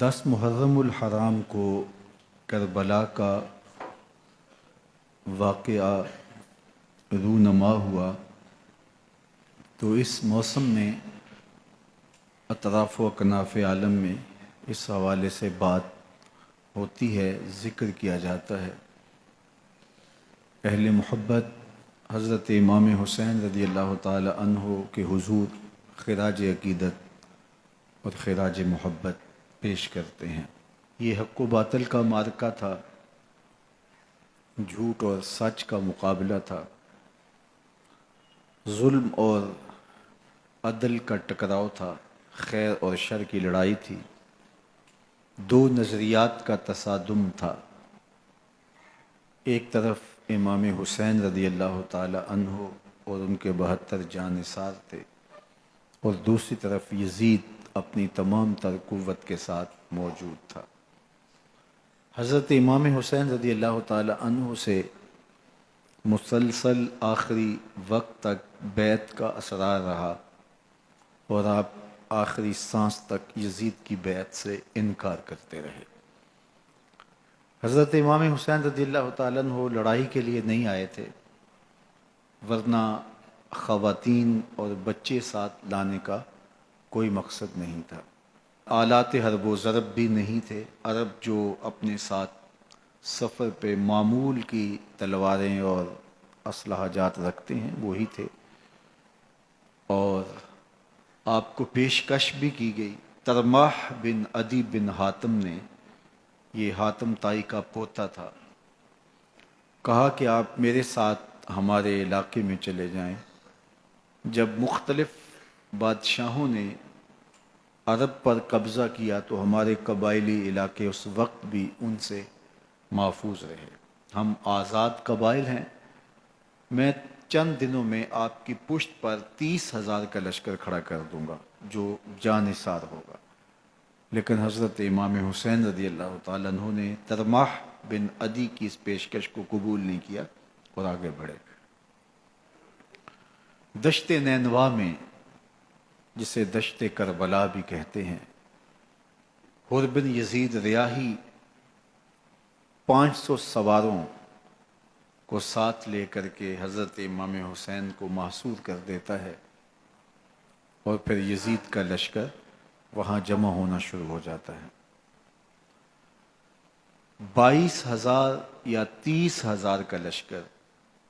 10 محرم الحرام کو کربلا کا واقعہ رونما ہوا تو اس موسم میں اطراف و اکناف عالم میں اس حوالے سے بات ہوتی ہے، ذکر کیا جاتا ہے۔ اہل محبت حضرت امام حسین رضی اللہ تعالی عنہ کے حضور خراج عقیدت اور خراج محبت پیش کرتے ہیں۔ یہ حق و باطل کا معرکہ تھا، جھوٹ اور سچ کا مقابلہ تھا، ظلم اور عدل کا ٹکراؤ تھا، خیر اور شر کی لڑائی تھی، دو نظریات کا تصادم تھا۔ ایک طرف امام حسین رضی اللہ تعالی عنہ اور ان کے 72 جانثار تھے، اور دوسری طرف یزید اپنی تمام تر قوت کے ساتھ موجود تھا۔ حضرت امام حسین رضی اللہ تعالی عنہ سے مسلسل آخری وقت تک بیعت کا اصرار رہا، اور آپ آخری سانس تک یزید کی بیعت سے انکار کرتے رہے۔ حضرت امام حسین رضی اللہ تعالیٰ عنہ لڑائی کے لیے نہیں آئے تھے، ورنہ خواتین اور بچے ساتھ لانے کا کوئی مقصد نہیں تھا۔ آلات حرب و ضرب بھی نہیں تھے۔ عرب جو اپنے ساتھ سفر پہ معمول کی تلواریں اور اسلحہ جات رکھتے ہیں وہی تھے، اور آپ کو پیشکش بھی کی گئی۔ ترماح بن عدی بن حاتم نے، یہ حاتم طائی کا پوتا تھا، کہا کہ آپ میرے ساتھ ہمارے علاقے میں چلے جائیں۔ جب مختلف بادشاہوں نے عرب پر قبضہ کیا تو ہمارے قبائلی علاقے اس وقت بھی ان سے محفوظ رہے۔ ہم آزاد قبائل ہیں۔ میں چند دنوں میں آپ کی پشت پر 30,000 کا لشکر کھڑا کر دوں گا جو جانثار ہوگا۔ لیکن حضرت امام حسین رضی اللہ تعالیٰ عنہ نے ترماح بن عدی کی اس پیشکش کو قبول نہیں کیا اور آگے بڑھے۔ دشت نینوا میں، جسے دشت کربلا بھی کہتے ہیں، حر بن یزید ریاحی 500 سواروں کو ساتھ لے کر کے حضرت امام حسین کو محصور کر دیتا ہے، اور پھر یزید کا لشکر وہاں جمع ہونا شروع ہو جاتا ہے۔ 22,000 یا 30,000 کا لشکر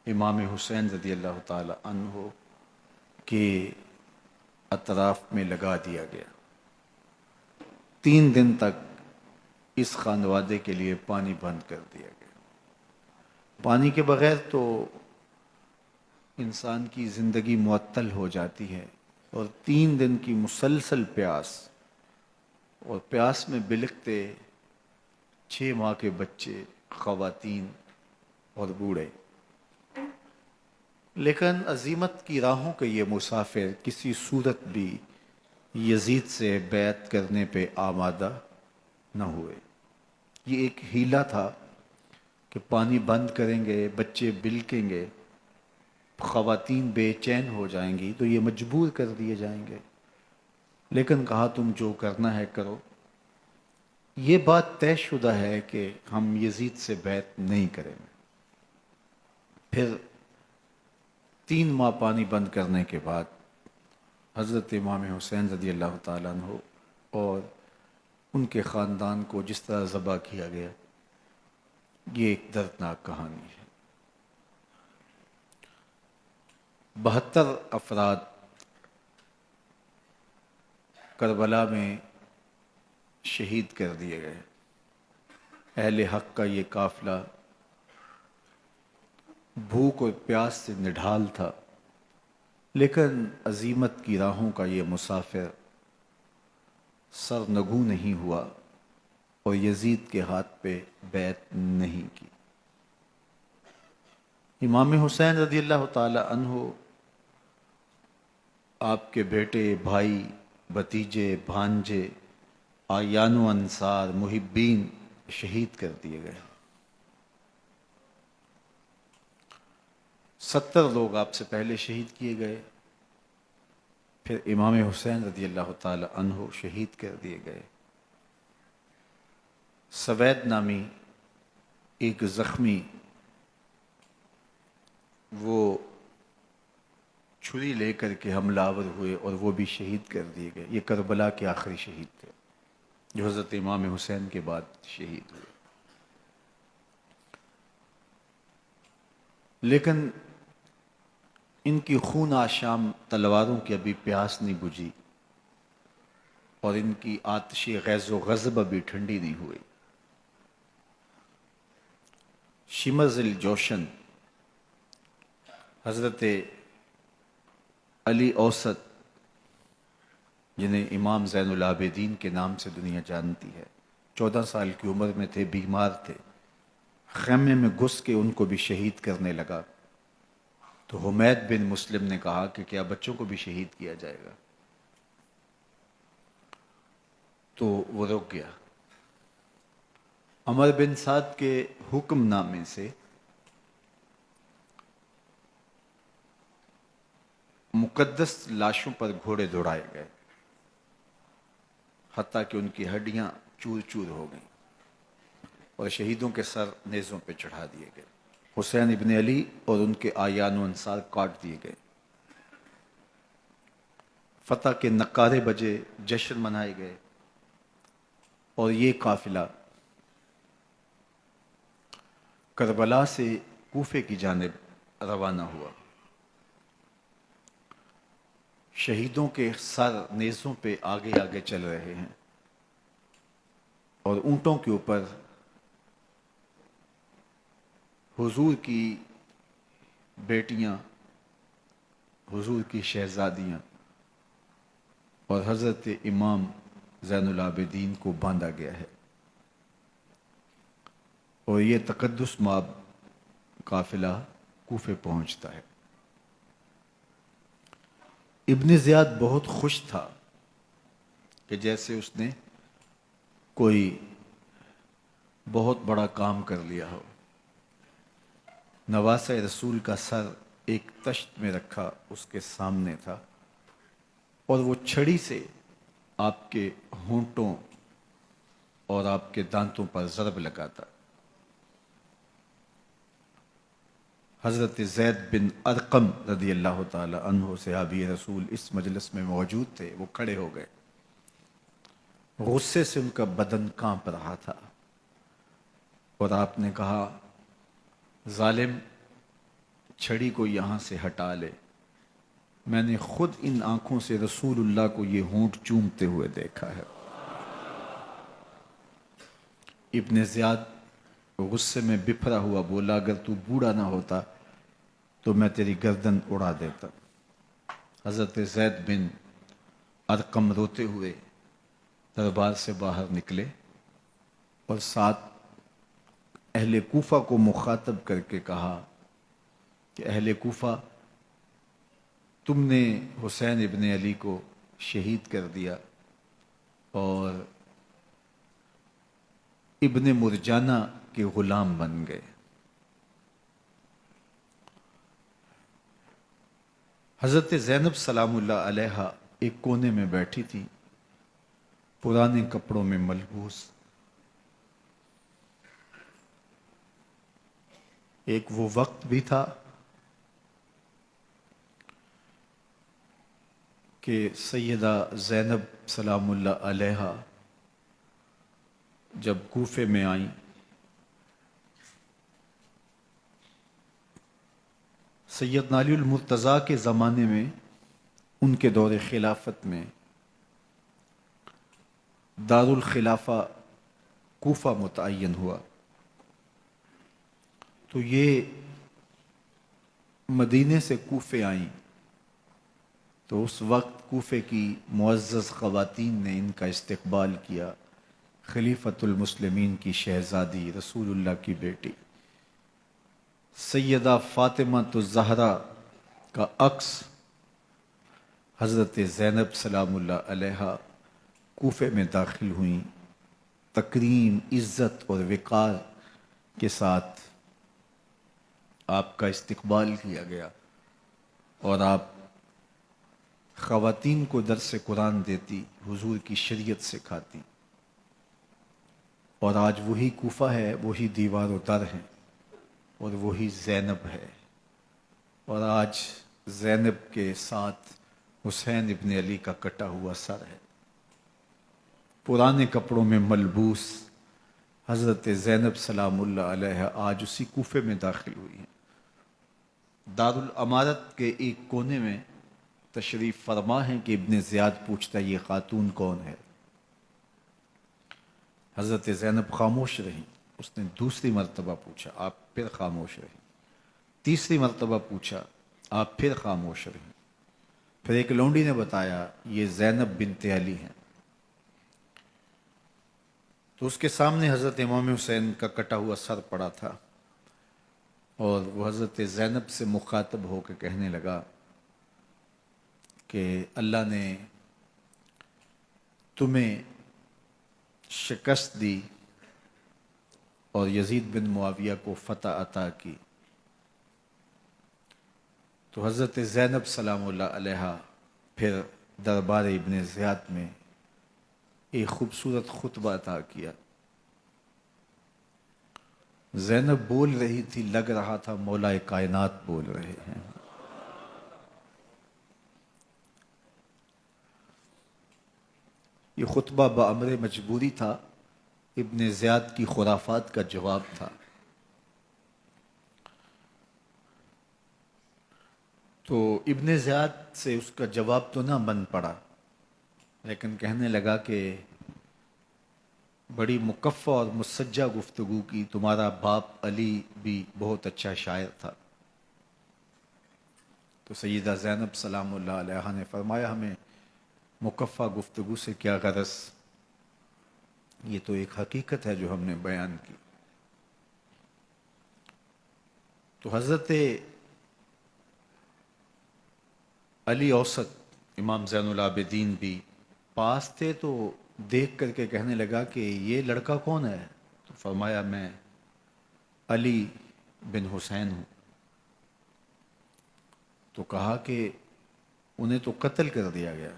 امام حسین رضی اللہ تعالی عنہ کے اطراف میں لگا دیا گیا۔ 3 دن تک اس خانوادے کے لیے پانی بند کر دیا گیا۔ پانی کے بغیر تو انسان کی زندگی معطل ہو جاتی ہے، اور 3 دن کی مسلسل پیاس، اور پیاس میں بلکتے 6 ماہ کے بچے، خواتین اور بوڑھے۔ لیکن عزیمت کی راہوں کے یہ مسافر کسی صورت بھی یزید سے بیعت کرنے پہ آمادہ نہ ہوئے۔ یہ ایک حیلہ تھا کہ پانی بند کریں گے، بچے بلکیں گے، خواتین بے چین ہو جائیں گی تو یہ مجبور کر دیے جائیں گے۔ لیکن کہا تم جو کرنا ہے کرو۔ یہ بات طے شدہ ہے کہ ہم یزید سے بیعت نہیں کریں گے۔ پھر 3 ماہ پانی بند کرنے کے بعد حضرت امام حسین رضی اللہ تعالیٰ عنہ اور ان کے خاندان کو جس طرح ذبح کیا گیا، یہ ایک دردناک کہانی ہے۔ 72 افراد کربلا میں شہید کر دیے گئے۔ اہل حق کا یہ قافلہ بھوک اور پیاس سے نڈھال تھا، لیکن عزیمت کی راہوں کا یہ مسافر سرنگوں نہیں ہوا اور یزید کے ہاتھ پہ بیعت نہیں کی۔ امام حسین رضی اللہ تعالی عنہ آپ کے بیٹے، بھائی، بھتیجے، بھانجے، اعیان و انصار، محبین شہید کر دیے گئے۔ 70 لوگ آپ سے پہلے شہید کیے گئے، پھر امام حسین رضی اللہ تعالی عنہ شہید کر دیے گئے۔ سوید نامی ایک زخمی وہ چھری لے کر کے حملہ آور ہوئے اور وہ بھی شہید کر دیے گئے. یہ کربلا کے آخری شہید تھے جو حضرت امام حسین کے بعد شہید ہوئے. لیکن ان کی خون آشام تلواروں کی ابھی پیاس نہیں بجھی اور ان کی آتش غیظ و غضب ابھی ٹھنڈی نہیں ہوئی. شمز الجوشن حضرت علی اوسط جنہیں امام زین العابدین کے نام سے دنیا جانتی ہے، 14 سال کی عمر میں تھے، بیمار تھے، خیمے میں گھس کے ان کو بھی شہید کرنے لگا تو حمید بن مسلم نے کہا کہ کیا بچوں کو بھی شہید کیا جائے گا؟ تو وہ رک گیا. عمر بن سعد کے حکم نامے سے مقدس لاشوں پر گھوڑے دوڑائے گئے حتیٰ کہ ان کی ہڈیاں چور چور ہو گئیں اور شہیدوں کے سر نیزوں پہ چڑھا دیے گئے. حسین ابن علی اور ان کے آیان و انصار کاٹ دیے گئے. فتح کے نقارے بجے، جشن منائے گئے اور یہ قافلہ کربلا سے کوفے کی جانب روانہ ہوا. شہیدوں کے سر نیزوں پہ آگے آگے چل رہے ہیں اور اونٹوں کے اوپر حضور کی بیٹیاں، حضور کی شہزادیاں اور حضرت امام زین العابدین کو باندھا گیا ہے اور یہ تقدس مآب قافلہ کوفے پہنچتا ہے. ابن زیاد بہت خوش تھا کہ جیسے اس نے کوئی بہت بڑا کام کر لیا ہو. نواسہ رسول کا سر ایک تشت میں رکھا اس کے سامنے تھا اور وہ چھڑی سے آپ کے ہونٹوں اور آپ کے دانتوں پر ضرب لگاتا. حضرت زید بن ارقم رضی اللہ تعالی عنہ صحابی رسول اس مجلس میں موجود تھے. وہ کھڑے ہو گئے، غصے سے ان کا بدن کانپ رہا تھا اور آپ نے کہا، ظالم، چھڑی کو یہاں سے ہٹا لے. میں نے خود ان آنکھوں سے رسول اللہ کو یہ ہونٹ چومتے ہوئے دیکھا ہے. ابن زیاد غصے میں بپھرا ہوا بولا، اگر تو بوڑھا نہ ہوتا تو میں تیری گردن اڑا دیتا. حضرت زید بن ارقم روتے ہوئے دربار سے باہر نکلے اور ساتھ اہل کوفہ کو مخاطب کر کے کہا کہ اہل کوفہ، تم نے حسین ابن علی کو شہید کر دیا اور ابن مرجانہ کے غلام بن گئے. حضرت زینب سلام اللہ علیہا ایک کونے میں بیٹھی تھی، پرانے کپڑوں میں ملبوس. ایک وہ وقت بھی تھا کہ سیدہ زینب سلام اللہ علیہا جب کوفے میں آئیں سیدنا علی المرتضیٰ کے زمانے میں، ان کے دور خلافت میں دارالخلافہ کوفہ متعین ہوا تو یہ مدینے سے کوفے آئیں تو اس وقت کوفے کی معزز خواتین نے ان کا استقبال کیا. خلیفۃ المسلمین کی شہزادی، رسول اللہ کی بیٹی سیدہ فاطمہ الزہرا کا عکس حضرت زینب سلام اللہ علیہا کوفے میں داخل ہوئیں. تکریم، عزت اور وقار کے ساتھ آپ کا استقبال کیا گیا اور آپ خواتین کو درس قرآن دیتی، حضور کی شریعت سکھاتی. اور آج وہی کوفہ ہے، وہی دیوار و در ہیں، اور وہی زینب ہے، اور آج زینب کے ساتھ حسین ابن علی کا کٹا ہوا سر ہے۔ پرانے کپڑوں میں ملبوس حضرت زینب سلام اللہ علیہ آج اسی کوفے میں داخل ہوئی ہیں۔ دارالامارت کے ایک کونے میں تشریف فرما ہے کہ ابن زیاد پوچھتا ہے یہ خاتون کون ہے؟ حضرت زینب خاموش رہیں۔ اس نے دوسری مرتبہ پوچھا، آپ پھر خاموش رہیں۔ تیسری مرتبہ پوچھا، آپ پھر خاموش رہیں۔ پھر ایک لونڈی نے بتایا یہ زینب بنت علی ہیں۔ تو اس کے سامنے حضرت امام حسین کا کٹا ہوا سر پڑا تھا، اور وہ حضرت زینب سے مخاطب ہو کے کہنے لگا کہ اللہ نے تمہیں شکست دی اور یزید بن معاویہ کو فتح عطا کی۔ تو حضرت زینب سلام اللہ علیہ پھر دربار ابن زیاد میں ایک خوبصورت خطبہ عطا کیا۔ زینب بول رہی تھی، لگ رہا تھا مولا کائنات بول رہے ہیں۔ یہ خطبہ بامر مجبوری تھا، ابن زیاد کی خرافات کا جواب تھا۔ تو ابن زیاد سے اس کا جواب تو نہ بن پڑا، لیکن کہنے لگا کہ بڑی مکفہ اور مسجع گفتگو کی، تمہارا باپ علی بھی بہت اچھا شاعر تھا۔ تو سیدہ زینب سلام اللہ علیہ نے فرمایا ہمیں مکفہ گفتگو سے کیا غرض، یہ تو ایک حقیقت ہے جو ہم نے بیان کی۔ تو حضرت علی اوسط امام زین العابدین بھی پاس تھے، تو دیکھ کر کے کہنے لگا کہ یہ لڑکا کون ہے؟ تو فرمایا میں علی بن حسین ہوں۔ تو کہا کہ انہیں تو قتل کر دیا گیا۔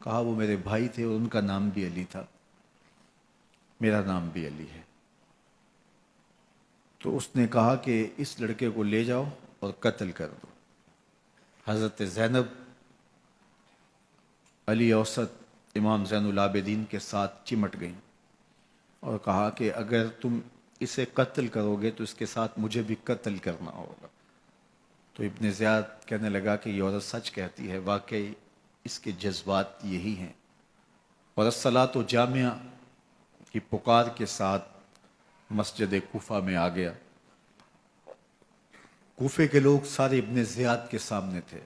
کہا وہ میرے بھائی تھے اور ان کا نام بھی علی تھا، میرا نام بھی علی ہے۔ تو اس نے کہا کہ اس لڑکے کو لے جاؤ اور قتل کر دو۔ حضرت زینب علی اوسط امام زین العابدین کے ساتھ چمٹ گئیں اور کہا کہ اگر تم اسے قتل کرو گے تو اس کے ساتھ مجھے بھی قتل کرنا ہوگا۔ تو ابن زیاد کہنے لگا کہ یہ عورت سچ کہتی ہے، واقعی اس کے جذبات یہی ہیں۔ اور الصلاۃ جامعہ کی پکار کے ساتھ مسجد کوفہ میں آ گیا۔ کوفے کے لوگ سارے ابن زیاد کے سامنے تھے۔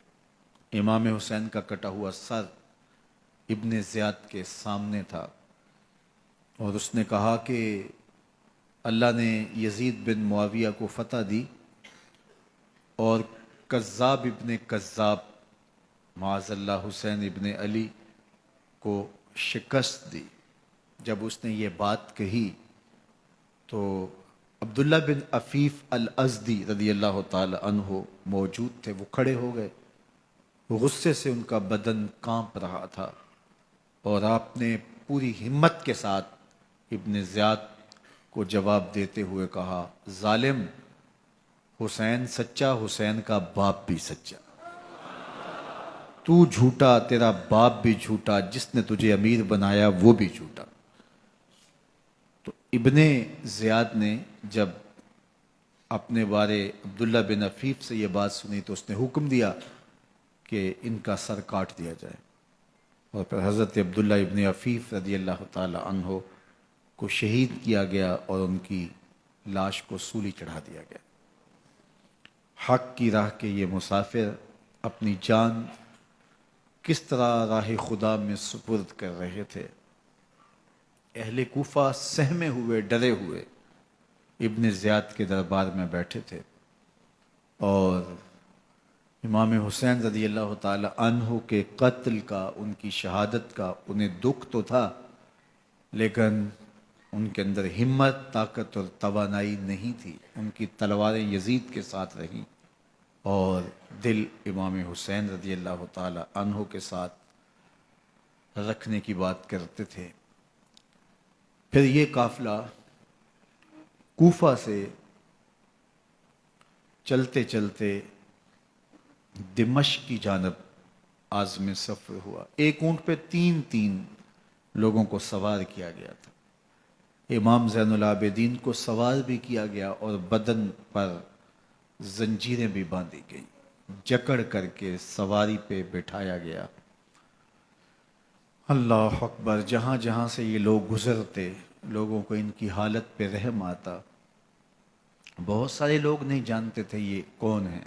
امام حسین کا کٹا ہوا سر ابن زیاد کے سامنے تھا، اور اس نے کہا کہ اللہ نے یزید بن معاویہ کو فتح دی اور کذاب ابن کذاب معاذ اللہ حسین ابن علی کو شکست دی۔ جب اس نے یہ بات کہی تو عبداللہ بن عفیف الازدی رضی اللہ تعالی عنہ موجود تھے، وہ کھڑے ہو گئے۔ غصے سے ان کا بدن کانپ رہا تھا، اور آپ نے پوری ہمت کے ساتھ ابن زیاد کو جواب دیتے ہوئے کہا، ظالم، حسین سچا، حسین کا باپ بھی سچا، تو جھوٹا، تیرا باپ بھی جھوٹا، جس نے تجھے امیر بنایا وہ بھی جھوٹا۔ تو ابن زیاد نے جب اپنے بارے عبداللہ بن عفیف سے یہ بات سنی تو اس نے حکم دیا کہ ان کا سر کاٹ دیا جائے، اور پھر حضرت عبداللہ ابن عفیف رضی اللہ تعالی عنہ کو شہید کیا گیا اور ان کی لاش کو سولی چڑھا دیا گیا۔ حق کی راہ کے یہ مسافر اپنی جان کس طرح راہ خدا میں سپرد کر رہے تھے۔ اہل کوفہ سہمے ہوئے، ڈرے ہوئے ابن زیاد کے دربار میں بیٹھے تھے، اور امام حسین رضی اللہ تعالی عنہ کے قتل کا، ان کی شہادت کا انہیں دکھ تو تھا، لیکن ان کے اندر ہمت، طاقت اور توانائی نہیں تھی۔ ان کی تلواریں یزید کے ساتھ رہیں اور دل امام حسین رضی اللہ تعالی عنہ کے ساتھ رکھنے کی بات کرتے تھے۔ پھر یہ قافلہ کوفہ سے چلتے چلتے دمشق کی جانب عازم سفر ہوا. ایک اونٹ پہ تین تین لوگوں کو سوار کیا گیا تھا. امام زین العابدین کو سوار بھی کیا گیا اور بدن پر زنجیریں بھی باندھی گئیں، جکڑ کر کے سواری پہ بٹھایا گیا. اللہ اکبر. جہاں جہاں سے یہ لوگ گزرتے لوگوں کو ان کی حالت پہ رحم آتا. بہت سارے لوگ نہیں جانتے تھے یہ کون ہیں.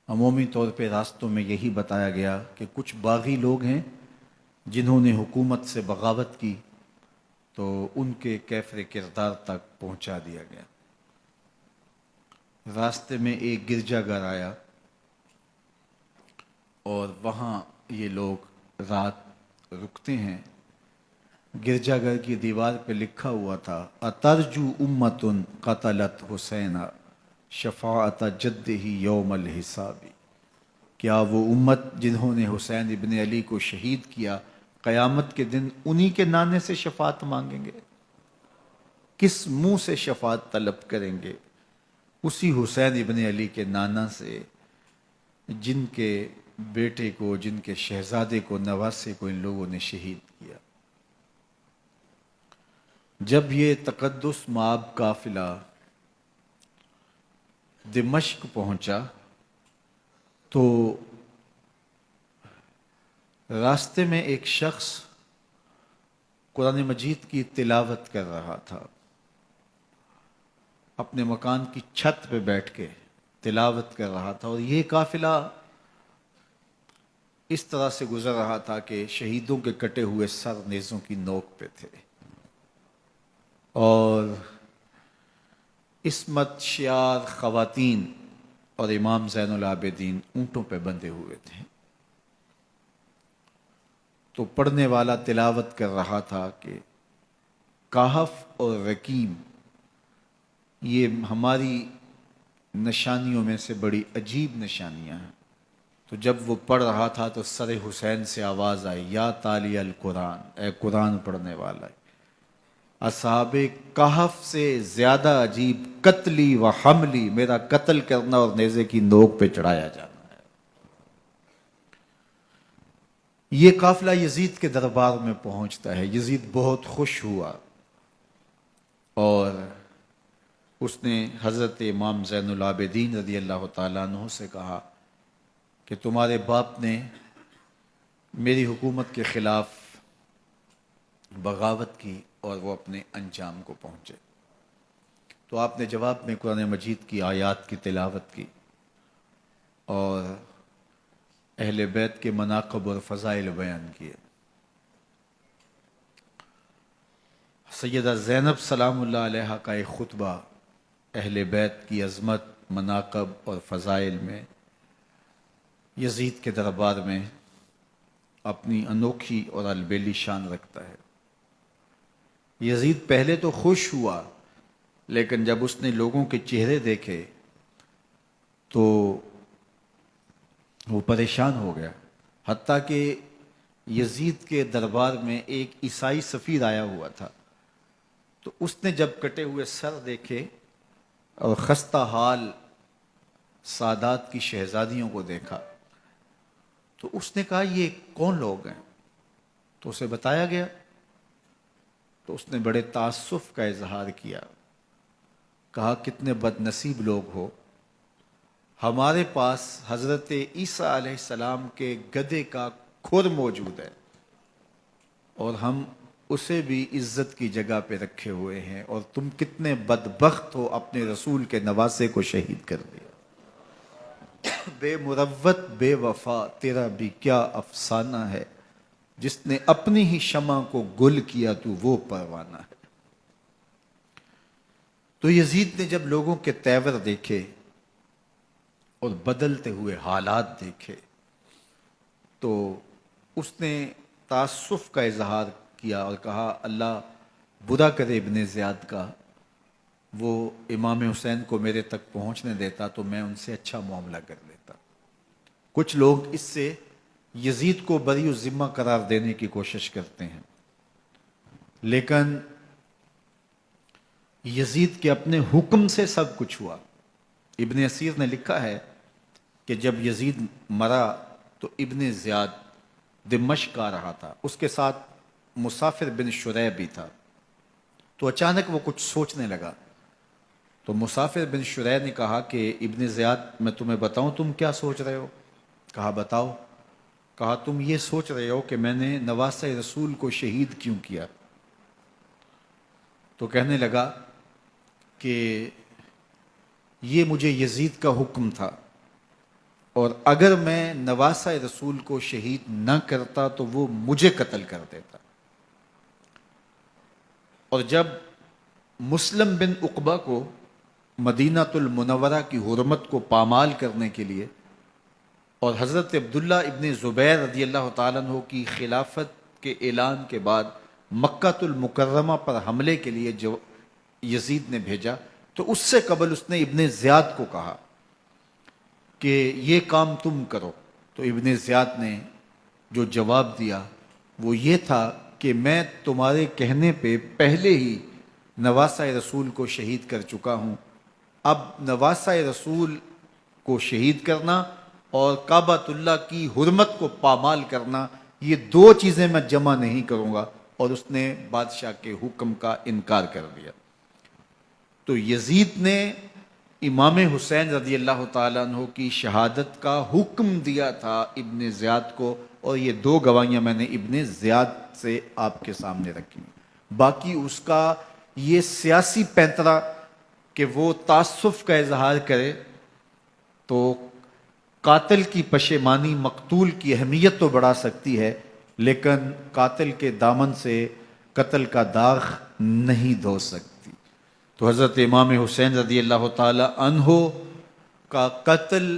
عمومی طور پہ راستوں میں یہی بتایا گیا کہ کچھ باغی لوگ ہیں جنہوں نے حکومت سے بغاوت کی، تو ان کے کیفر کردار تک پہنچا دیا گیا. راستے میں ایک گرجا گھر آیا اور وہاں یہ لوگ رات رکتے ہیں. گرجا گھر کی دیوار پہ لکھا ہوا تھا اترجو امت قتلت حسینا شفاعت جدہ یوم الحساب. کیا وہ امت جنہوں نے حسین ابن علی کو شہید کیا قیامت کے دن انہی کے نانے سے شفاعت مانگیں گے؟ کس منہ سے شفاعت طلب کریں گے؟ اسی حسین ابن علی کے نانا سے جن کے بیٹے کو، جن کے شہزادے کو، نواسے کو ان لوگوں نے شہید کیا. جب یہ تقدس مآب قافلہ دمشق پہنچا تو راستے میں ایک شخص قرآن مجید کی تلاوت کر رہا تھا. اپنے مکان کی چھت پہ بیٹھ کے تلاوت کر رہا تھا، اور یہ قافلہ اس طرح سے گزر رہا تھا کہ شہیدوں کے کٹے ہوئے سر نیزوں کی نوک پہ تھے، اور عصمت شیار خواتین اور امام زین العابدین اونٹوں پہ بندھے ہوئے تھے. تو پڑھنے والا تلاوت کر رہا تھا کہ کہف اور رقیم یہ ہماری نشانیوں میں سے بڑی عجیب نشانیاں ہیں. تو جب وہ پڑھ رہا تھا تو سر حسین سے آواز آئی یا تالی القرآن، اے قرآن پڑھنے والا. اصحاب کہف سے زیادہ عجیب قتلی و حملی، میرا قتل کرنا اور نیزے کی نوک پہ چڑھایا جانا ہے. یہ قافلہ یزید کے دربار میں پہنچتا ہے. یزید بہت خوش ہوا اور اس نے حضرت امام زین العابدین رضی اللہ تعالیٰ عنہ سے کہا کہ تمہارے باپ نے میری حکومت کے خلاف بغاوت کی اور وہ اپنے انجام کو پہنچے. تو آپ نے جواب میں قرآن مجید کی آیات کی تلاوت کی اور اہل بیت کے مناقب اور فضائل بیان کیے. سیدہ زینب سلام اللہ علیہا کا ایک خطبہ اہل بیت کی عظمت، مناقب اور فضائل میں یزید کے دربار میں اپنی انوکھی اور البیلی شان رکھتا ہے. یزید پہلے تو خوش ہوا، لیکن جب اس نے لوگوں کے چہرے دیکھے تو وہ پریشان ہو گیا. حتیٰ کہ یزید کے دربار میں ایک عیسائی سفیر آیا ہوا تھا، تو اس نے جب کٹے ہوئے سر دیکھے اور خستہ حال سادات کی شہزادیوں کو دیکھا تو اس نے کہا یہ کون لوگ ہیں؟ تو اسے بتایا گیا. تو اس نے بڑے تاسف کا اظہار کیا، کہا کتنے بد نصیب لوگ ہو، ہمارے پاس حضرت عیسیٰ علیہ السلام کے گدھے کا کھر موجود ہے اور ہم اسے بھی عزت کی جگہ پہ رکھے ہوئے ہیں، اور تم کتنے بدبخت ہو اپنے رسول کے نواسے کو شہید کر دیا. بے مروت بے وفا تیرا بھی کیا افسانہ ہے، جس نے اپنی ہی شمع کو گل کیا تو وہ پروانہ ہے. تو یزید نے جب لوگوں کے تیور دیکھے اور بدلتے ہوئے حالات دیکھے تو اس نے تاسف کا اظہار کیا اور کہا اللہ برا کرے ابن زیاد کا، وہ امام حسین کو میرے تک پہنچنے دیتا تو میں ان سے اچھا معاملہ کر لیتا. کچھ لوگ اس سے یزید کو بری الذمہ قرار دینے کی کوشش کرتے ہیں، لیکن یزید کے اپنے حکم سے سب کچھ ہوا۔ ابن اسیر نے لکھا ہے کہ جب یزید مرا تو ابن زیاد دمشق آ رہا تھا، اس کے ساتھ مسافر بن شریح بھی تھا، تو اچانک وہ کچھ سوچنے لگا۔ تو مسافر بن شریح نے کہا کہ ابن زیاد میں تمہیں بتاؤں تم کیا سوچ رہے ہو؟ کہا بتاؤ۔ کہا تم یہ سوچ رہے ہو کہ میں نے نواسہ رسول کو شہید کیوں کیا؟ تو کہنے لگا کہ یہ مجھے یزید کا حکم تھا، اور اگر میں نواسہ رسول کو شہید نہ کرتا تو وہ مجھے قتل کر دیتا۔ اور جب مسلم بن عقبہ کو مدینہ المنورہ کی حرمت کو پامال کرنے کے لیے اور حضرت عبداللہ ابن زبیر رضی اللہ تعالیٰ عنہ کی خلافت کے اعلان کے بعد مکہ المکرمہ پر حملے کے لیے جو یزید نے بھیجا، تو اس سے قبل اس نے ابن زیاد کو کہا کہ یہ کام تم کرو۔ تو ابن زیاد نے جو جواب دیا وہ یہ تھا کہ میں تمہارے کہنے پہ پہلے ہی نواسہ رسول کو شہید کر چکا ہوں، اب نواسہ رسول کو شہید کرنا اور کعبۃ اللہ کی حرمت کو پامال کرنا، یہ دو چیزیں میں جمع نہیں کروں گا۔ اور اس نے بادشاہ کے حکم کا انکار کر دیا۔ تو یزید نے امام حسین رضی اللہ تعالیٰ عنہ کی شہادت کا حکم دیا تھا ابن زیاد کو، اور یہ دو گواہیاں میں نے ابن زیاد سے آپ کے سامنے رکھی۔ باقی اس کا یہ سیاسی پینترا کہ وہ تعصب کا اظہار کرے، تو قاتل کی پشیمانی مقتول کی اہمیت تو بڑھا سکتی ہے، لیکن قاتل کے دامن سے قتل کا داغ نہیں دھو سکتی۔ تو حضرت امام حسین رضی اللہ تعالی عنہ کا قتل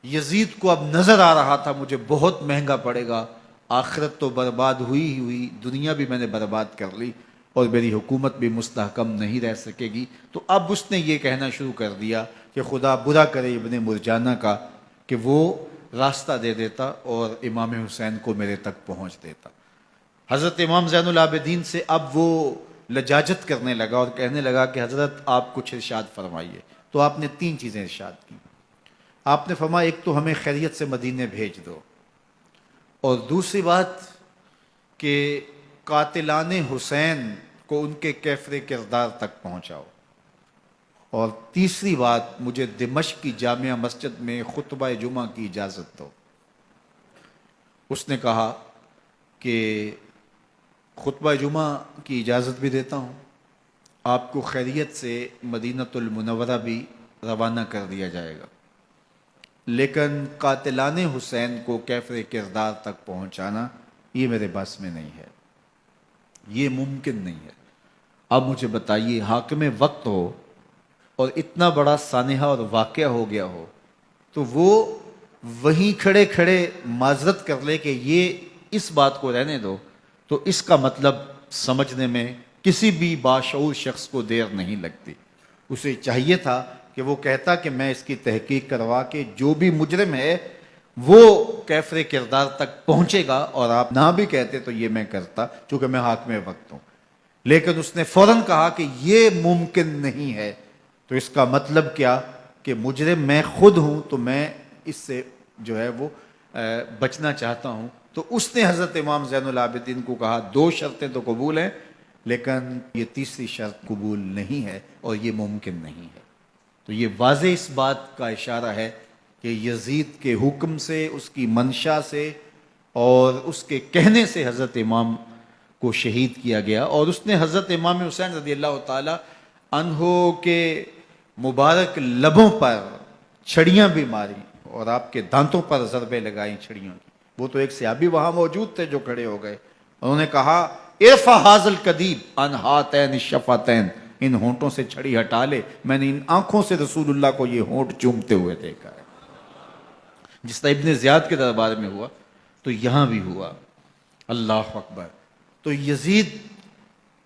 یزید کو اب نظر آ رہا تھا مجھے بہت مہنگا پڑے گا، آخرت تو برباد ہوئی ہی ہوئی، دنیا بھی میں نے برباد کر لی، اور میری حکومت بھی مستحکم نہیں رہ سکے گی۔ تو اب اس نے یہ کہنا شروع کر دیا کہ خدا برا کرے ابن مرجانہ کا کہ وہ راستہ دے دیتا اور امام حسین کو میرے تک پہنچ دیتا۔ حضرت امام زین العابدین سے اب وہ لجاجت کرنے لگا اور کہنے لگا کہ حضرت آپ کچھ ارشاد فرمائیے۔ تو آپ نے تین چیزیں ارشاد کی۔ آپ نے فرمایا ایک تو ہمیں خیریت سے مدینے بھیج دو، اور دوسری بات کہ قاتلان حسین کو ان کے کیفر کردار تک پہنچاؤ، اور تیسری بات مجھے دمشق کی جامعہ مسجد میں خطبہ جمعہ کی اجازت دو۔ اس نے کہا کہ خطبہ جمعہ کی اجازت بھی دیتا ہوں، آپ کو خیریت سے مدینہ المنورہ بھی روانہ کر دیا جائے گا، لیکن قاتلان حسین کو کیفر کردار تک پہنچانا یہ میرے بس میں نہیں ہے، یہ ممکن نہیں ہے۔ اب مجھے بتائیے، حاکم وقت ہو اور اتنا بڑا سانحہ اور واقعہ ہو گیا ہو، تو وہ وہیں کھڑے کھڑے معذرت کر لے کہ یہ اس بات کو رہنے دو، تو اس کا مطلب سمجھنے میں کسی بھی باشعور شخص کو دیر نہیں لگتی۔ اسے چاہیے تھا کہ وہ کہتا کہ میں اس کی تحقیق کروا کے جو بھی مجرم ہے وہ کیفر کردار تک پہنچے گا، اور آپ نہ بھی کہتے تو یہ میں کرتا چونکہ میں حاکم وقت ہوں۔ لیکن اس نے فوراً کہا کہ یہ ممکن نہیں ہے، تو اس کا مطلب کیا کہ مجرم میں خود ہوں، تو میں اس سے جو ہے وہ بچنا چاہتا ہوں۔ تو اس نے حضرت امام زین العابدین کو کہا دو شرطیں تو قبول ہیں، لیکن یہ تیسری شرط قبول نہیں ہے اور یہ ممکن نہیں ہے۔ تو یہ واضح اس بات کا اشارہ ہے کہ یزید کے حکم سے، اس کی منشا سے اور اس کے کہنے سے حضرت امام کو شہید کیا گیا، اور اس نے حضرت امام حسین رضی اللہ تعالی عنہ کے مبارک لبوں پر چھڑیاں بھی ماری اور آپ کے دانتوں پر ضربیں لگائیں چھڑیوں کی۔ وہ تو ایک صحابی وہاں موجود تھے جو کھڑے ہو گئے، انہوں نے کہا ارفع ھذا القدیب عن ھاتین الشفتین، ان ہونٹوں سے چھڑی ہٹا لے، میں نے ان آنکھوں سے رسول اللہ کو یہ ہونٹ چومتے ہوئے دیکھا ہے۔ جس طرح ابن زیاد کے دربار میں ہوا تو یہاں بھی ہوا۔ اللہ اکبر۔ تو یزید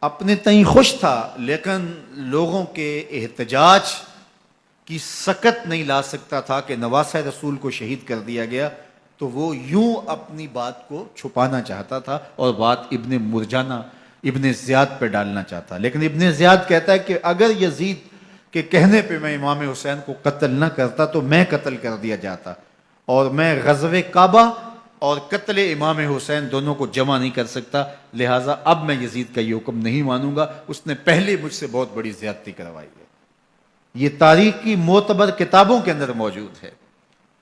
اپنے تئیں خوش تھا، لیکن لوگوں کے احتجاج کی سکت نہیں لا سکتا تھا کہ نواسہ رسول کو شہید کر دیا گیا، تو وہ یوں اپنی بات کو چھپانا چاہتا تھا، اور بات ابن مرجانہ ابن زیاد پہ ڈالنا چاہتا، لیکن ابن زیاد کہتا ہے کہ اگر یزید کے کہنے پہ میں امام حسین کو قتل نہ کرتا تو میں قتل کر دیا جاتا، اور میں غزوہ کعبہ اور قتل امام حسین دونوں کو جمع نہیں کر سکتا، لہٰذا اب میں یزید کا یہ حکم نہیں مانوں گا، اس نے پہلے مجھ سے بہت بڑی زیادتی کروائی ہے۔ یہ تاریخ کی معتبر کتابوں کے اندر موجود ہے۔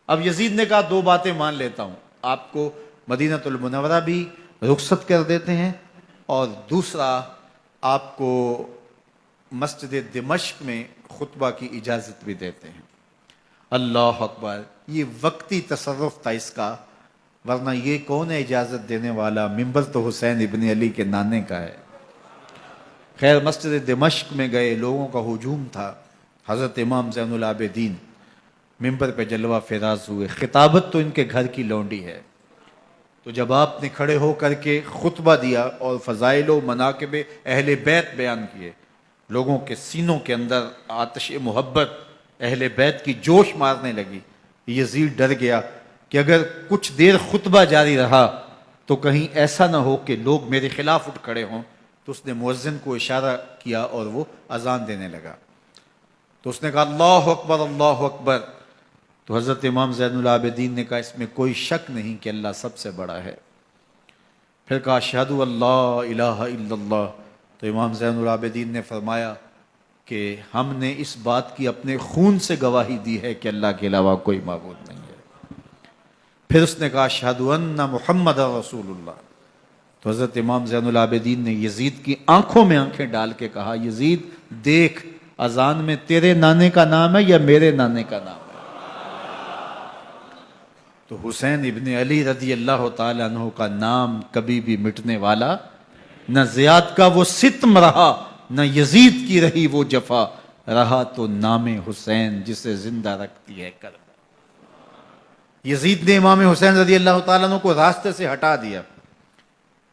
اب یزید نے کہا دو باتیں مان لیتا ہوں، آپ کو مدینہ المنورہ بھی رخصت کر دیتے ہیں، اور دوسرا آپ کو مسجد دمشق میں خطبہ کی اجازت بھی دیتے ہیں۔ اللہ اکبر، یہ وقتی تصرف تھا اس کا، ورنہ یہ کون ہے اجازت دینے والا؟ ممبر تو حسین ابن علی کے نانے کا ہے۔ خیر، مسجد دمشق میں گئے، لوگوں کا ہجوم تھا، حضرت امام زین العابدین ممبر پہ جلوہ فراز ہوئے، خطابت تو ان کے گھر کی لونڈی ہے، تو جب آپ نے کھڑے ہو کر کے خطبہ دیا اور فضائل و مناقب اہل بیت بیان کیے، لوگوں کے سینوں کے اندر آتش محبت اہل بیت کی جوش مارنے لگی۔ یزید ڈر گیا کہ اگر کچھ دیر خطبہ جاری رہا تو کہیں ایسا نہ ہو کہ لوگ میرے خلاف اٹھ کھڑے ہوں، تو اس نے مؤذن کو اشارہ کیا اور وہ اذان دینے لگا، تو اس نے کہا اللہ اکبر اللہ اکبر، تو حضرت امام زین العابدین نے کہا اس میں کوئی شک نہیں کہ اللہ سب سے بڑا ہے۔ پھر کہا اشہد اللہ الہ الا اللہ، تو امام زین العابدین نے فرمایا کہ ہم نے اس بات کی اپنے خون سے گواہی دی ہے کہ اللہ کے علاوہ کوئی معبود نہیں ہے۔ پھر اس نے کہا اشہد ان محمد رسول اللہ، تو حضرت امام زین العابدین نے یزید کی آنکھوں میں آنکھیں ڈال کے کہا یزید دیکھ، اذان میں تیرے نانے کا نام ہے یا میرے نانے کا نام ہے؟ تو حسین ابن علی رضی اللہ تعالیٰ عنہ کا نام کبھی بھی مٹنے والا نہ زیاد کا وہ ستم رہا، نہ یزید کی رہی وہ جفا، رہا تو نام حسین جسے زندہ رکھتی ہے کربلا۔ یزید نے امام حسین رضی اللہ تعالیٰ عنہ کو راستے سے ہٹا دیا،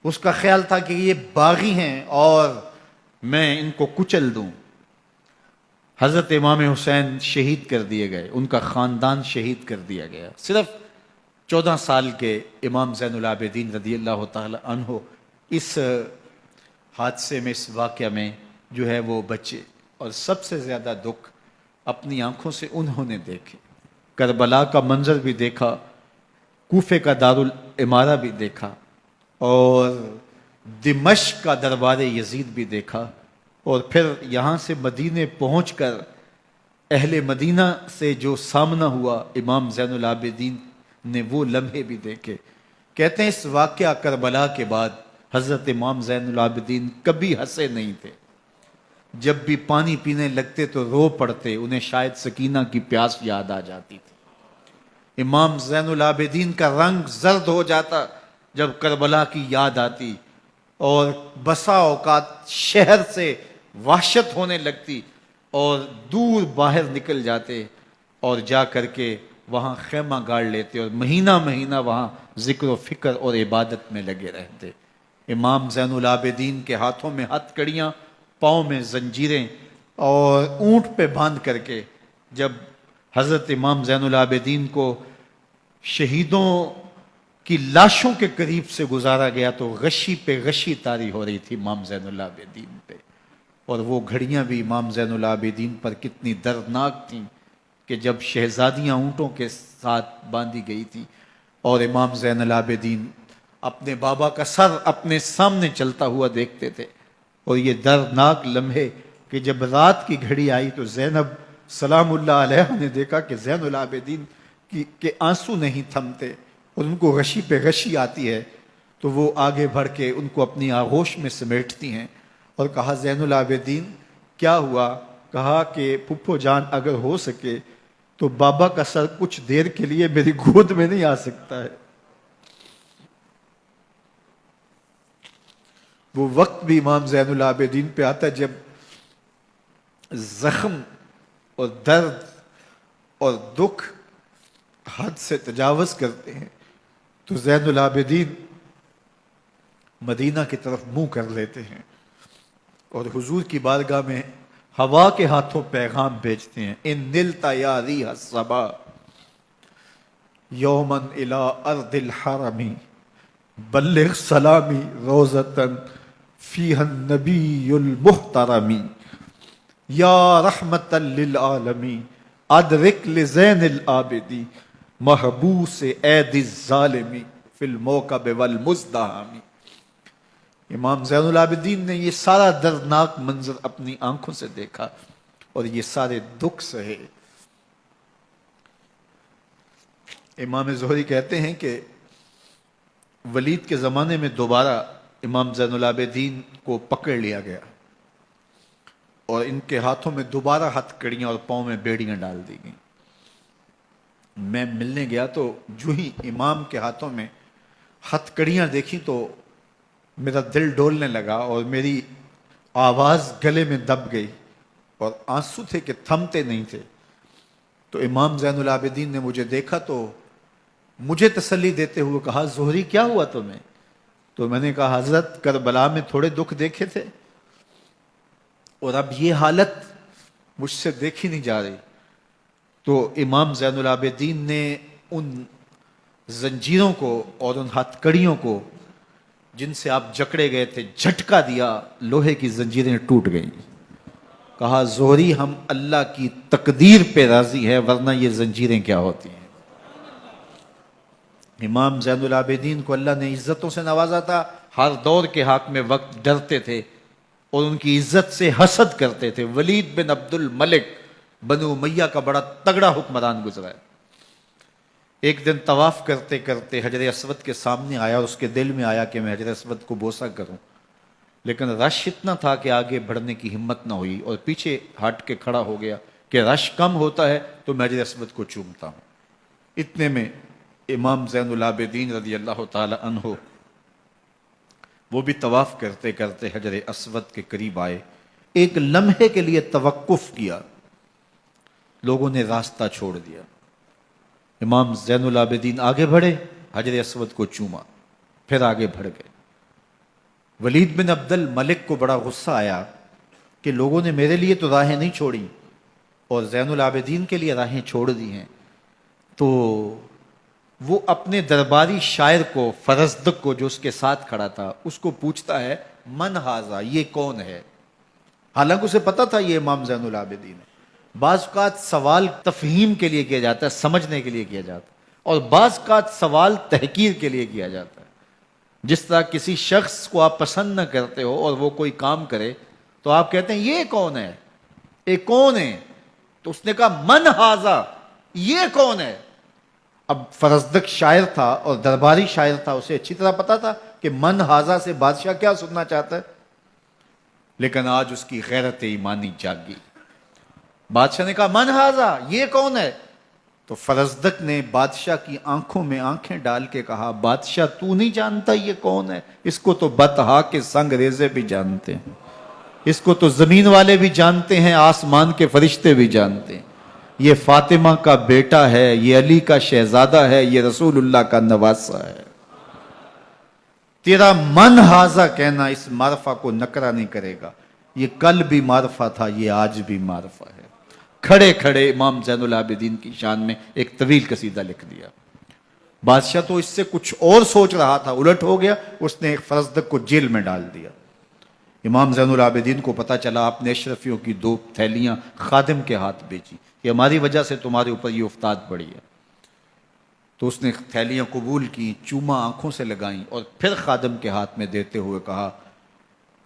اس کا خیال تھا کہ یہ باغی ہیں اور میں ان کو کچل دوں۔ حضرت امام حسین شہید کر دیے گئے، ان کا خاندان شہید کر دیا گیا۔ صرف 14 سال کے امام زین العابدین رضی اللہ تعالی عنہ اس حادثے میں، اس واقعہ میں جو ہے وہ بچے، اور سب سے زیادہ دکھ اپنی آنکھوں سے انہوں نے دیکھے، کربلا کا منظر بھی دیکھا، کوفے کا دارالعمارہ بھی دیکھا، اور دمشق کا دربار یزید بھی دیکھا، اور پھر یہاں سے مدینے پہنچ کر اہل مدینہ سے جو سامنا ہوا امام زین العابدین نے وہ لمحے بھی دیکھے۔ کہتے ہیں اس واقعہ کربلا کے بعد حضرت امام زین العابدین کبھی ہنسے نہیں تھے، جب بھی پانی پینے لگتے تو رو پڑتے، انہیں شاید سکینہ کی پیاس یاد آ جاتی تھی۔ امام زین العابدین کا رنگ زرد ہو جاتا جب کربلا کی یاد آتی، اور بسا اوقات شہر سے وحشت ہونے لگتی اور دور باہر نکل جاتے اور جا کر کے وہاں خیمہ گاڑ لیتے اور مہینہ مہینہ وہاں ذکر و فکر اور عبادت میں لگے رہتے۔ امام زین العابدین کے ہاتھوں میں ہتھ کڑیاں، پاؤں میں زنجیریں، اور اونٹ پہ باندھ کر کے جب حضرت امام زین العابدین کو شہیدوں کی لاشوں کے قریب سے گزارا گیا تو غشی پہ غشی طاری ہو رہی تھی امام زین العابدین پہ، اور وہ گھڑیاں بھی امام زین العابدین پر کتنی دردناک تھیں کہ جب شہزادیاں اونٹوں کے ساتھ باندھی گئی تھی اور امام زین العابدین اپنے بابا کا سر اپنے سامنے چلتا ہوا دیکھتے تھے، اور یہ دردناک لمحے کہ جب رات کی گھڑی آئی تو زینب سلام اللہ علیہ نے دیکھا کہ زین العابدین کے آنسو نہیں تھمتے اور ان کو غشی پہ غشی آتی ہے، تو وہ آگے بڑھ کے ان کو اپنی آغوش میں سمیٹتی ہیں اور کہا زین العابدین کیا ہوا؟ کہا کہ پھپھو جان اگر ہو سکے تو بابا کا سر کچھ دیر کے لیے میری گود میں نہیں آ سکتا ہے۔ وہ وقت بھی امام زین العابدین پہ آتا ہے جب زخم اور درد اور دکھ حد سے تجاوز کرتے ہیں تو زین العابدین مدینہ کی طرف منہ کر لیتے ہیں اور حضور کی بارگاہ میں ہوا کے ہاتھوں پیغام بھیجتے ہیں، ان نلتا یا ریح الصبا یومن الی ارض الحرمی بلغ سلامی روزتن فیہ النبی المحترمی یا رحمت للعالمین ادرک لزین العابدی محبوس عید الظالمی فی الموکب والمزدحمی۔ امام زین العابدین نے یہ سارا دردناک منظر اپنی آنکھوں سے دیکھا اور یہ سارے دکھ سہے۔ امام زہری کہتے ہیں کہ ولید کے زمانے میں دوبارہ امام زین العابدین کو پکڑ لیا گیا اور ان کے ہاتھوں میں دوبارہ ہتھ کڑیاں اور پاؤں میں بیڑیاں ڈال دی گئیں۔ میں ملنے گیا تو جو ہی امام کے ہاتھوں میں ہتھ کڑیاں دیکھی تو میرا دل ڈولنے لگا اور میری آواز گلے میں دب گئی اور آنسو تھے کہ تھمتے نہیں تھے۔ تو امام زین العابدین نے مجھے دیکھا تو مجھے تسلی دیتے ہوئے کہا زہری کیا ہوا تمہیں؟ تو میں نے کہا حضرت کربلا میں تھوڑے دکھ دیکھے تھے اور اب یہ حالت مجھ سے دیکھی نہیں جا رہی۔ تو امام زین العابدین نے ان زنجیروں کو اور ان ہتھ کڑیوں کو جن سے آپ جکڑے گئے تھے جھٹکا دیا، لوہے کی زنجیریں ٹوٹ گئیں۔ کہا زہری ہم اللہ کی تقدیر پہ راضی ہے ورنہ یہ زنجیریں کیا ہوتی ہیں۔ امام زین العابدین کو اللہ نے عزتوں سے نوازا تھا، ہر دور کے حاکم وقت ڈرتے تھے اور ان کی عزت سے حسد کرتے تھے۔ ولید بن عبد الملک بنو امیہ کا بڑا تگڑا حکمران گزرا ہے۔ ایک دن طواف کرتے کرتے حجر اسود کے سامنے آیا اور اس کے دل میں آیا کہ میں حجر اسود کو بوسہ کروں، لیکن رش اتنا تھا کہ آگے بڑھنے کی ہمت نہ ہوئی اور پیچھے ہٹ کے کھڑا ہو گیا کہ رش کم ہوتا ہے تو میں حجر اسود کو چومتا ہوں۔ اتنے میں امام زین العابدین رضی اللہ تعالی عنہ وہ بھی طواف کرتے کرتے حجر اسود کے قریب آئے، ایک لمحے کے لیے توقف کیا، لوگوں نے راستہ چھوڑ دیا۔ امام زین العابدین آگے بڑھے، حجر اسود کو چوما، پھر آگے بڑھ گئے۔ ولید بن عبد الملک کو بڑا غصہ آیا کہ لوگوں نے میرے لیے تو راہیں نہیں چھوڑی اور زین العابدین کے لیے راہیں چھوڑ دی ہیں۔ تو وہ اپنے درباری شاعر کو، فرزدق کو جو اس کے ساتھ کھڑا تھا، اس کو پوچھتا ہے من ھذا، یہ کون ہے؟ حالانکہ اسے پتا تھا یہ امام زین العابدین ہے۔ بعض اوقات سوال تفہیم کے لیے کیا جاتا ہے، سمجھنے کے لیے کیا جاتا ہے، اور بعض اوقات سوال تحقیر کے لیے کیا جاتا ہے۔ جس طرح کسی شخص کو آپ پسند نہ کرتے ہو اور وہ کوئی کام کرے تو آپ کہتے ہیں یہ کون ہے، یہ کون ہے؟ تو اس نے کہا من ھذا، یہ کون ہے؟ اب فرزدق شاعر تھا اور درباری شاعر تھا، اسے اچھی طرح پتا تھا کہ من ھذا سے بادشاہ کیا سننا چاہتا ہے، لیکن آج اس کی غیرت ایمانی جاگی۔ بادشاہ نے کہا من ھذا، یہ کون ہے؟ تو فرزدق نے بادشاہ کی آنکھوں میں آنکھیں ڈال کے کہا بادشاہ تو نہیں جانتا یہ کون ہے؟ اس کو تو بطحا کے سنگ ریزے بھی جانتے ہیں، اس کو تو زمین والے بھی جانتے ہیں، آسمان کے فرشتے بھی جانتے ہیں۔ یہ فاطمہ کا بیٹا ہے، یہ علی کا شہزادہ ہے، یہ رسول اللہ کا نواسہ ہے۔ تیرا من ھذا کہنا اس معرفہ کو نکرا نہیں کرے گا، یہ کل بھی معرفہ تھا، یہ آج بھی معرفہ ہے۔ کھڑے کھڑے امام زین العابدین کی شان میں ایک طویل قصیدہ لکھ دیا۔ بادشاہ تو اس سے کچھ اور سوچ رہا تھا، الٹ ہو گیا، اس نے ایک فرزدق کو جیل میں ڈال دیا۔ امام زین العابدین کو پتا چلا آپ نے اشرفیوں کی 2 تھیلیاں خادم کے ہاتھ بیچی کہ ہماری وجہ سے تمہارے اوپر یہ افتاد پڑی ہے۔ تو اس نے تھیلیاں قبول کی، چوما آنکھوں سے لگائیں اور پھر خادم کے ہاتھ میں دیتے ہوئے کہا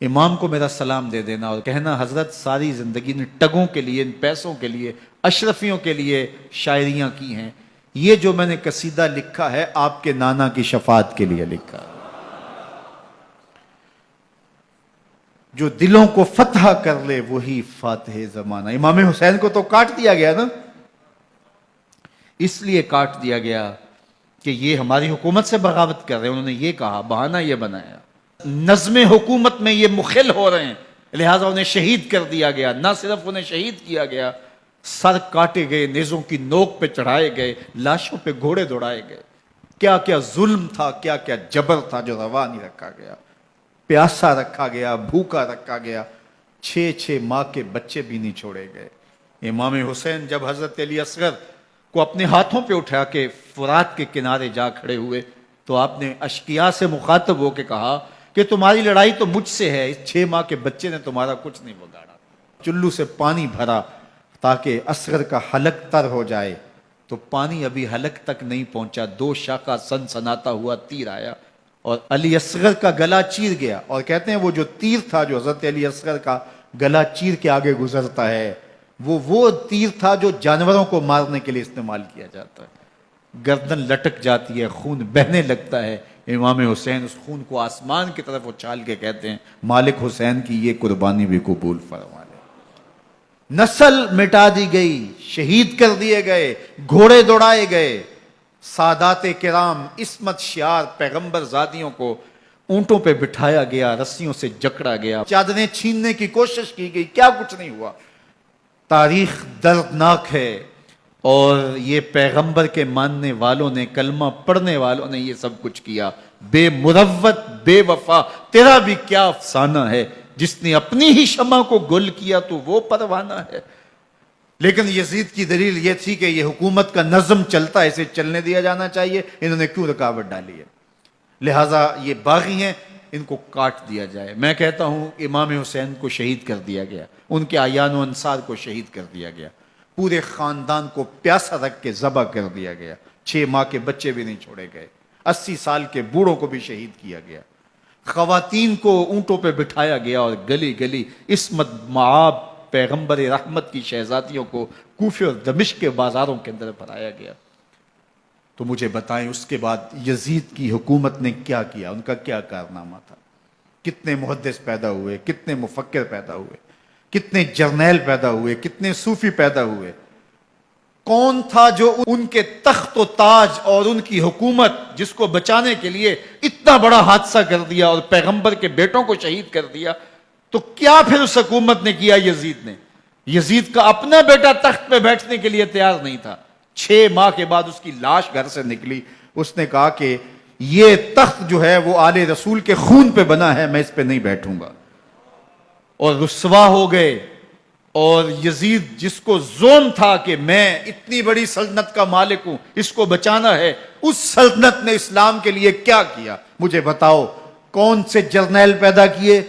امام کو میرا سلام دے دینا اور کہنا حضرت ساری زندگی نے ٹگوں کے لیے، ان پیسوں کے لیے، اشرفیوں کے لیے شاعریاں کی ہیں، یہ جو میں نے قصیدہ لکھا ہے آپ کے نانا کی شفاعت کے لیے لکھا ہے، جو دلوں کو فتح کر لے وہی فاتح زمانہ۔ امام حسین کو تو کاٹ دیا گیا نا، اس لیے کاٹ دیا گیا کہ یہ ہماری حکومت سے بغاوت کر رہے ہیں، انہوں نے یہ کہا، بہانہ یہ بنایا، نظم حکومت میں یہ مخل ہو رہے ہیں، لہٰذا انہیں شہید کر دیا گیا۔ نہ صرف انہیں شہید کیا گیا، سر کاٹے گئے، نیزوں کی نوک پہ چڑھائے گئے، لاشوں پہ گھوڑے دوڑائے گئے۔ کیا کیا ظلم تھا، کیا کیا جبر تھا جو روا نہیں رکھا گیا۔ پیاسا رکھا گیا، بھوکا رکھا گیا، 6 ماہ کے بچے بھی نہیں چھوڑے گئے۔ امام حسین جب حضرت علی اصغر کو اپنے ہاتھوں پہ اٹھا کے فرات کے کنارے جا کھڑے ہوئے تو آپ نے اشقیاء سے مخاطب ہو کے کہا کہ تمہاری لڑائی تو مجھ سے ہے، اس 6 ماہ کے بچے نے تمہارا کچھ نہیں بگاڑا۔ چلو سے پانی بھرا تاکہ اصغر کا حلق تر ہو جائے، تو پانی ابھی حلق تک نہیں پہنچا، 2 شاخہ سنسناتا ہوا تیر آیا اور علی اصغر کا گلا چیر گیا۔ اور کہتے ہیں وہ جو تیر تھا جو حضرت علی اصغر کا گلا چیر کے آگے گزرتا ہے، وہ تیر تھا جو جانوروں کو مارنے کے لیے استعمال کیا جاتا ہے۔ گردن لٹک جاتی ہے، خون بہنے لگتا ہے۔ امام حسین اس خون کو آسمان کی طرف اچھال کے کہتے ہیں مالک حسین کی یہ قربانی بھی قبول فرما لے۔ نسل مٹا دی گئی، شہید کر دیے گئے، گھوڑے دوڑائے گئے، سادات کرام عصمت شعار پیغمبر زادیوں کو اونٹوں پہ بٹھایا گیا، رسیوں سے جکڑا گیا، چادریں چھیننے کی کوشش کی گئی، کیا کچھ نہیں ہوا۔ تاریخ دردناک ہے، اور یہ پیغمبر کے ماننے والوں نے، کلمہ پڑھنے والوں نے یہ سب کچھ کیا۔ بے مروت، بے وفا، تیرا بھی کیا افسانہ ہے، جس نے اپنی ہی شمع کو گل کیا تو وہ پروانہ ہے۔ لیکن یزید کی دلیل یہ تھی کہ یہ حکومت کا نظم چلتا ہے، اسے چلنے دیا جانا چاہیے، انہوں نے کیوں رکاوٹ ڈالی ہے، لہٰذا یہ باغی ہیں، ان کو کاٹ دیا جائے۔ میں کہتا ہوں امام حسین کو شہید کر دیا گیا، ان کے اعیان و انصار کو شہید کر دیا گیا، پورے خاندان کو پیاسا رکھ کے ذبح کر دیا گیا، 6 ماہ کے بچے بھی نہیں چھوڑے گئے، 80 سال کے بوڑھوں کو بھی شہید کیا گیا، خواتین کو اونٹوں پہ بٹھایا گیا، اور گلی گلی عصمت معاب پیغمبر رحمت کی شہزادیوں کو کوفے اور دمشق کے بازاروں کے اندر بھرایا گیا۔ تو مجھے بتائیں اس کے بعد یزید کی حکومت نے کیا کیا، ان کا کیا کارنامہ تھا؟ کتنے محدث پیدا ہوئے، کتنے مفکر پیدا ہوئے، کتنے جرنیل پیدا ہوئے، کتنے صوفی پیدا ہوئے؟ کون تھا جو ان کے تخت و تاج اور ان کی حکومت جس کو بچانے کے لیے اتنا بڑا حادثہ کر دیا اور پیغمبر کے بیٹوں کو شہید کر دیا؟ تو کیا پھر اس حکومت نے کیا یزید نے؟ یزید کا اپنا بیٹا تخت پہ بیٹھنے کے لیے تیار نہیں تھا۔ 6 ماہ کے بعد اس کی لاش گھر سے نکلی، اس نے کہا کہ یہ تخت جو ہے وہ آل رسول کے خون پہ بنا ہے، میں اس پہ نہیں بیٹھوں گا، اور رسوا ہو گئے۔ اور یزید جس کو زوم تھا کہ میں اتنی بڑی سلطنت کا مالک ہوں، اس کو بچانا ہے، اس سلطنت نے اسلام کے لیے کیا کیا؟ مجھے بتاؤ، کون سے جرنیل پیدا کیے،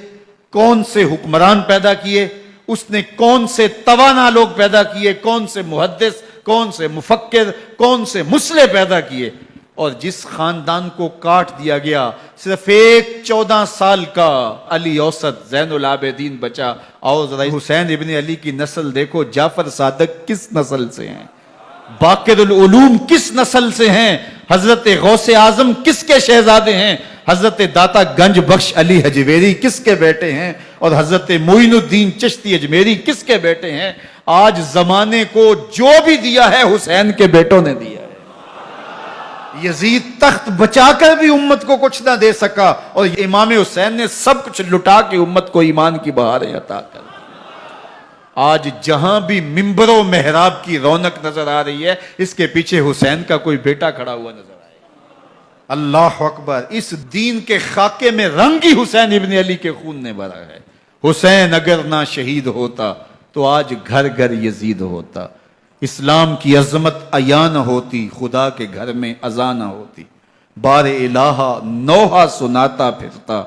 کون سے حکمران پیدا کیے، اس نے کون سے توانا لوگ پیدا کیے، کون سے محدث، کون سے مفکر، کون سے مسلح پیدا کیے؟ اور جس خاندان کو کاٹ دیا گیا، صرف ایک 14 سال کا علی اوسط زین العابدین بچا۔ اور ذرا حسین ابن علی کی نسل دیکھو، جعفر صادق کس نسل سے ہیں، باقر العلوم کس نسل سے ہیں، حضرت غوث اعظم کس کے شہزادے ہیں، حضرت داتا گنج بخش علی حجویری کس کے بیٹے ہیں، اور حضرت معین الدین چشتی اجمیری کس کے بیٹے ہیں؟ آج زمانے کو جو بھی دیا ہے حسین کے بیٹوں نے دیا ہے۔ یزید تخت بچا کر بھی امت کو کچھ نہ دے سکا، اور امام حسین نے سب کچھ لٹا کے امت کو ایمان کی بہاریں عطا کر دی۔ آج جہاں بھی منبر و محراب کی رونق نظر آ رہی ہے، اس کے پیچھے حسین کا کوئی بیٹا کھڑا ہوا نظر آئے گا۔ اللہ اکبر! اس دین کے خاکے میں رنگ ہی حسین ابن علی کے خون نے بھرا ہے۔ حسین اگر نہ شہید ہوتا تو آج گھر گھر یزید ہوتا، اسلام کی عظمت عیاں نہ ہوتی، خدا کے گھر میں اذان نہ ہوتی، بار الہ نوحہ سناتا پھرتا،